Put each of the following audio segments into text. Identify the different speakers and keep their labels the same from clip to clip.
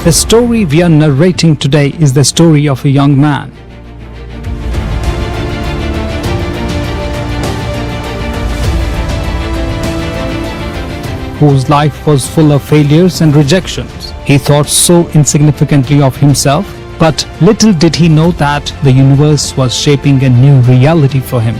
Speaker 1: The story we are narrating today is the story of a young man whose life was full of failures and rejections. He thought so insignificantly of himself, but little did he know that the universe was shaping a new reality for him.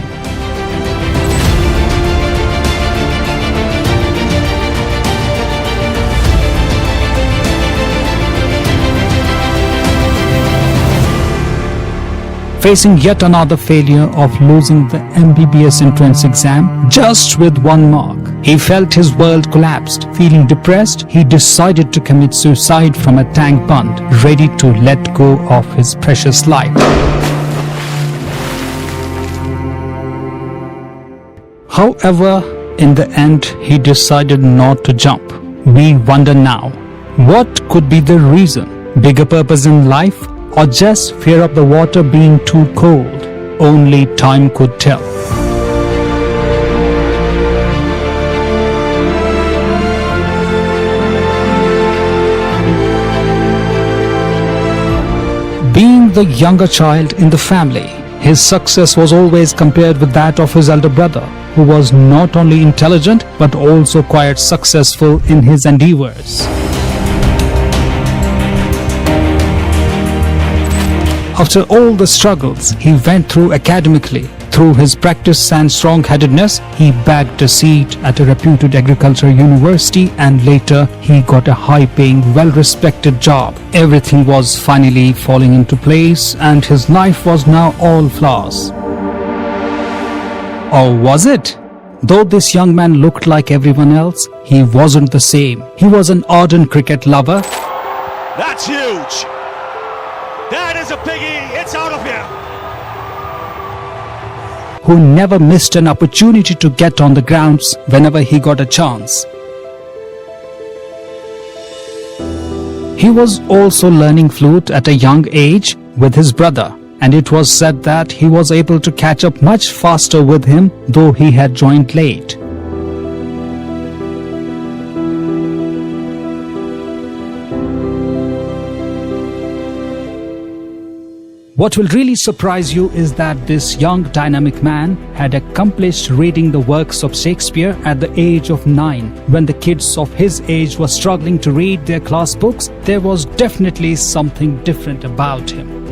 Speaker 1: Facing yet another failure of losing the MBBS entrance exam just with 1 mark, he felt his world collapsed. Feeling depressed, he decided to commit suicide from a tank bund, ready to let go of his precious life. However, in the end, he decided not to jump. We wonder now, what could be the reason? Bigger purpose in life? Or just fear of the water being too cold? Only time could tell. Being the younger child in the family, his success was always compared with that of his elder brother, who was not only intelligent but also quite successful in his endeavors. After all the struggles he went through academically, through his practice and strong-headedness, he bagged a seat at a reputed agricultural university, and later he got a high-paying, well-respected job. Everything was finally falling into place and his life was now all flowers. Or was it? Though this young man looked like everyone else, he wasn't the same. He was an ardent cricket lover.
Speaker 2: That's huge! That is a biggie, it's out of here!
Speaker 1: Who never missed an opportunity to get on the grounds whenever he got a chance. He was also learning flute at a young age with his brother, and it was said that he was able to catch up much faster with him, though he had joined late. What will really surprise you is that this young dynamic man had accomplished reading the works of Shakespeare at the age of 9. When the kids of his age were struggling to read their class books, there was definitely something different about him.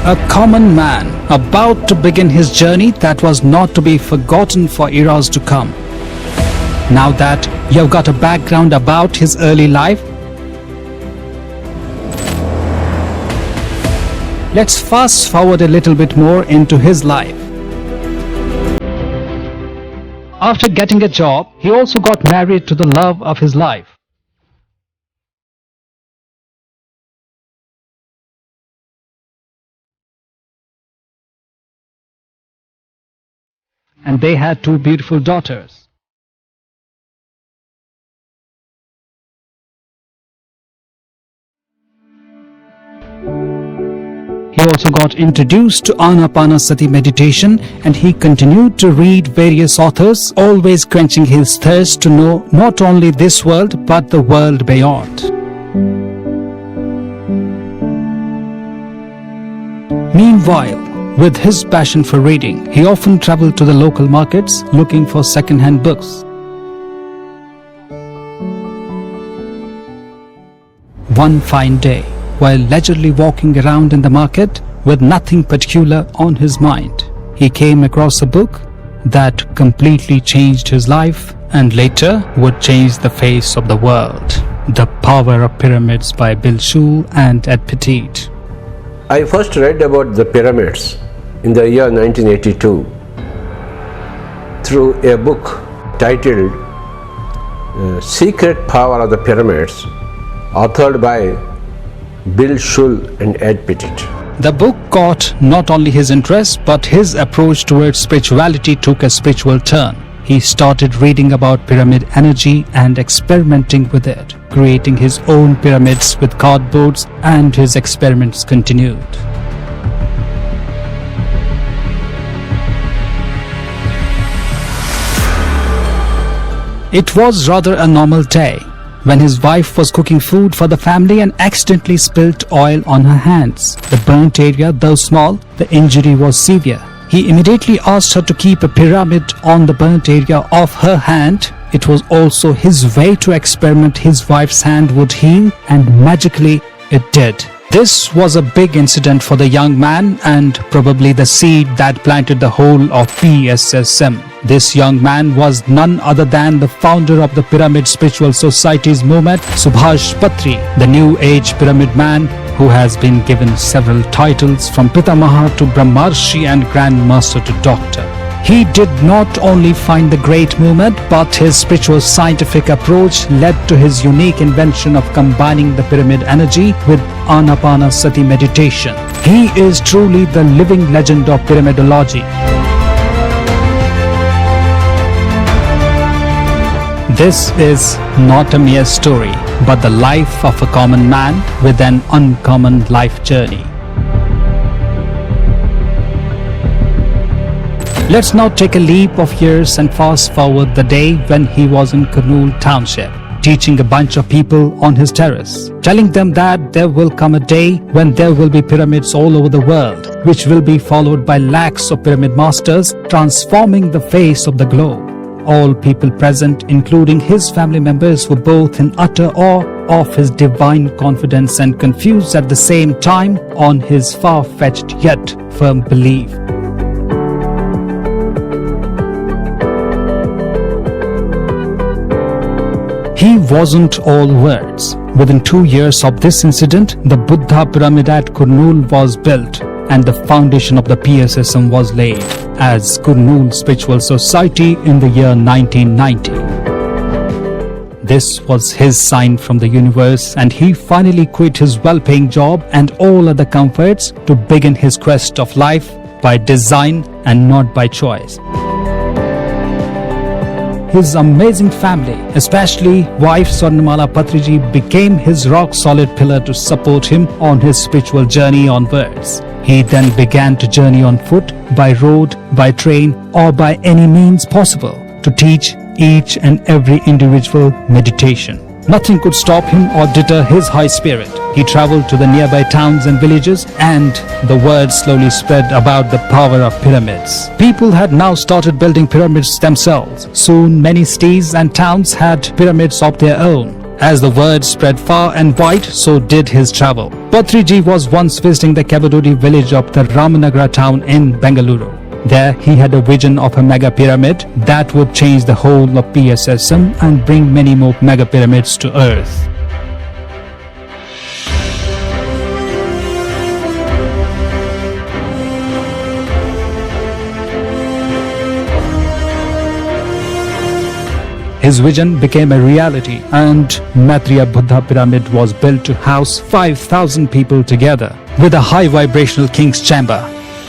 Speaker 1: A common man about to begin his journey that was not to be forgotten for eras to come. Now that you've got a background about his early life, let's fast forward a little bit more into his life. After getting a job, he also got married to the love of his life. And they had 2 beautiful daughters. He also got introduced to Anapanasati meditation, and he continued to read various authors, always quenching his thirst to know not only this world but the world beyond. Meanwhile, with his passion for reading, he often traveled to the local markets looking for second-hand books. One fine day, while leisurely walking around in the market with nothing particular on his mind, he came across a book that completely changed his life and later would change the face of the world. The Power of Pyramids by Bill Schul and Ed Petit.
Speaker 3: I first read about the pyramids in the year 1982 through a book titled Secret Power of the Pyramids, authored by Bill Schul and Ed Petit.
Speaker 1: The book caught not only his interest, but his approach towards spirituality took a spiritual turn. He started reading about pyramid energy and experimenting with it, creating his own pyramids with cardboards, and his experiments continued. It was rather a normal day. when his wife was cooking food for the family and accidentally spilt oil on her hands. The burnt area, though small, the injury was severe. He immediately asked her to keep a pyramid on the burnt area of her hand. It was also his way to experiment his wife's hand would heal, and magically it did. This was a big incident for the young man and probably the seed that planted the whole of PSSM. This young man was none other than the founder of the Pyramid Spiritual Society's movement, Mahachakram Patriji, the New Age Pyramid man who has been given several titles from Pitamaha to Brahmarshi and Grand Master to Doctor. He did not only find the great movement, but his spiritual scientific approach led to his unique invention of combining the pyramid energy with Anapanasati meditation. He is truly the living legend of pyramidology. This is not a mere story, but the life of a common man with an uncommon life journey. Let's now take a leap of years and fast forward the day when he was in Kurnool Township, teaching a bunch of people on his terrace, telling them that there will come a day when there will be pyramids all over the world, which will be followed by lakhs of pyramid masters transforming the face of the globe. All people present, including his family members, were both in utter awe of his divine confidence and confused at the same time on his far-fetched yet firm belief. He wasn't all words. Within 2 years of this incident, the Buddha pyramid at Kurnool was built and the foundation of the PSSM was laid as Kurnool Spiritual Society in the year 1990. This was his sign from the universe, and he finally quit his well-paying job and all other comforts to begin his quest of life by design and not by choice. His amazing family, especially wife Swarnamala Patriji, became his rock-solid pillar to support him on his spiritual journey onwards. He then began to journey on foot, by road, by train, or by any means possible to teach each and every individual meditation. Nothing could stop him or deter his high spirit. He traveled to the nearby towns and villages, and the word slowly spread about the power of pyramids. People had now started building pyramids themselves. Soon many cities and towns had pyramids of their own. As the word spread far and wide, so did his travel. Patriji was once visiting the Kavadodi village of the Ramanagara town in Bengaluru. There he had a vision of a mega pyramid that would change the whole of PSSM and bring many more mega pyramids to earth. His vision became a reality, and Maitreya Buddha Pyramid was built to house 5,000 people together with a high vibrational king's chamber.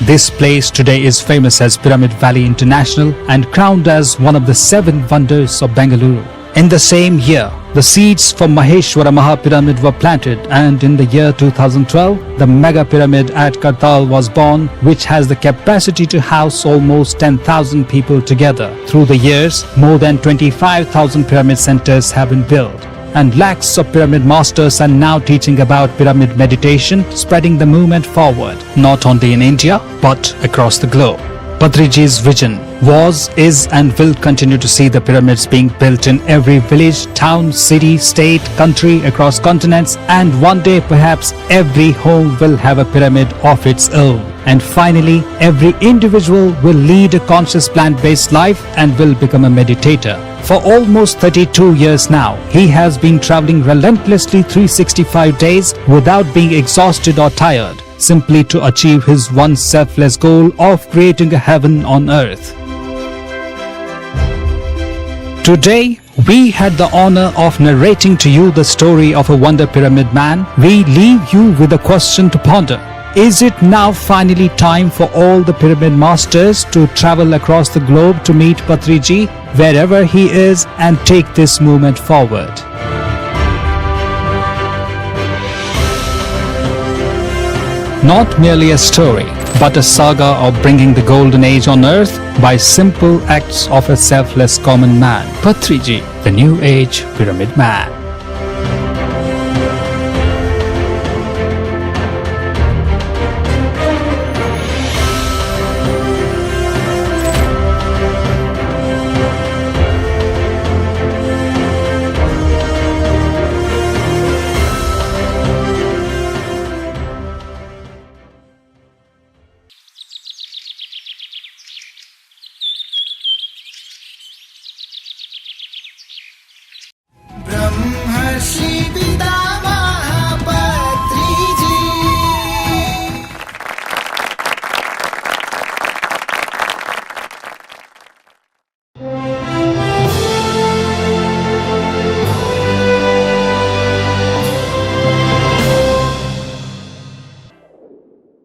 Speaker 1: This place today is famous as Pyramid Valley International and crowned as one of the 7 wonders of Bengaluru. In the same year, the seeds for Maheshwara Mahapyramid were planted, and in the year 2012, the mega pyramid at Kadthal was born, which has the capacity to house almost 10,000 people together. Through the years, more than 25,000 pyramid centers have been built, and lakhs of pyramid masters are now teaching about pyramid meditation, spreading the movement forward, not only in India, but across the globe. Patriji's vision was, is and will continue to see the pyramids being built in every village, town, city, state, country, across continents, and one day perhaps every home will have a pyramid of its own. And finally, every individual will lead a conscious plant-based life and will become a meditator. For almost 32 years now, he has been traveling relentlessly 365 days without being exhausted or tired, simply to achieve his one selfless goal of creating a heaven on earth. Today, we had the honor of narrating to you the story of a wonder pyramid man. We leave you with a question to ponder. Is it now finally time for all the pyramid masters to travel across the globe to meet Patriji wherever he is and take this movement forward? Not merely a story, but a saga of bringing the golden age on earth by simple acts of a selfless common man. Patriji, the New Age Pyramid Man.